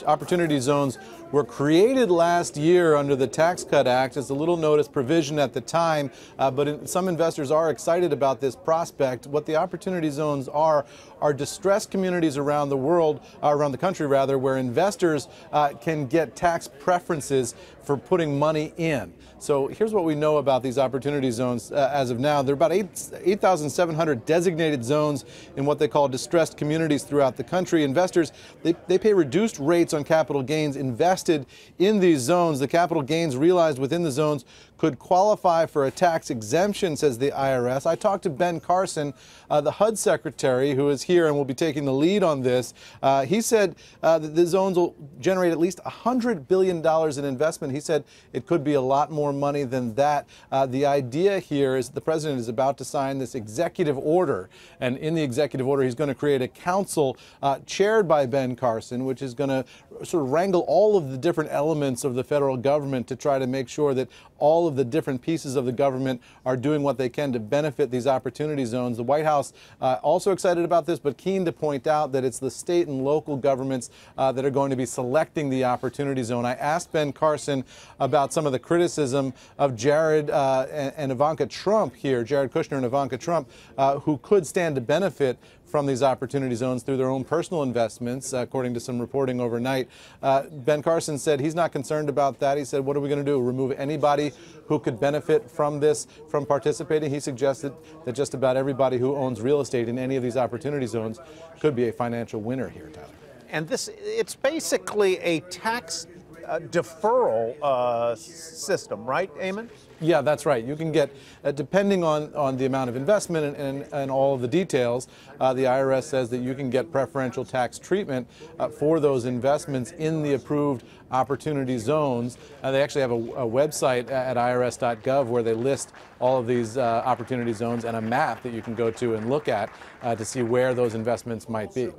Opportunity zones were created last year under the Tax Cut Act as a little notice provision at the time, but some investors are excited about this prospect. What the opportunity zones are distressed communities around the world, around the country rather, where investors can get tax preferences for putting money in. So here's what we know about these opportunity zones as of now. There are about 8,700 designated zones in what they call distressed communities throughout the country. Investors, they pay reduced rates on capital gains invested in these zones. The capital gains realized within the zones could qualify for a tax exemption, says the IRS. I talked to Ben Carson, the HUD secretary, who is here and will be taking the lead on this. He said that the zones will generate at least $100 billion in investment. He said it could be a lot more money than that. The idea here is that the president is about to sign this executive order, and in the executive order he's going to create a council chaired by Ben Carson, which is going to sort of wrangle all of the different elements of the federal government to try to make sure that all of the different pieces of the government are doing what they can to benefit these opportunity zones. The White House also excited about this, but keen to point out that it's the state and local governments that are going to be selecting the opportunity zone. I asked Ben Carson about some of the criticism of Jared and Ivanka Trump here, Jared Kushner and Ivanka Trump, who could stand to benefit from these opportunity zones through their own personal investments, according to some reporting overnight. Ben Carson said he's not concerned about that. He said, what are we going to do, remove anybody who could benefit from this, from participating? He suggested that just about everybody who owns real estate in any of these opportunity zones could be a financial winner here, Tyler. And it's basically a tax deferral system, right, Eamon? Yeah, that's right. You can get, depending on the amount of investment and all of the details, the IRS says that you can get preferential tax treatment for those investments in the approved opportunity zones. They actually have a website at irs.gov where they list all of these opportunity zones and a map that you can go to and look at to see where those investments might be.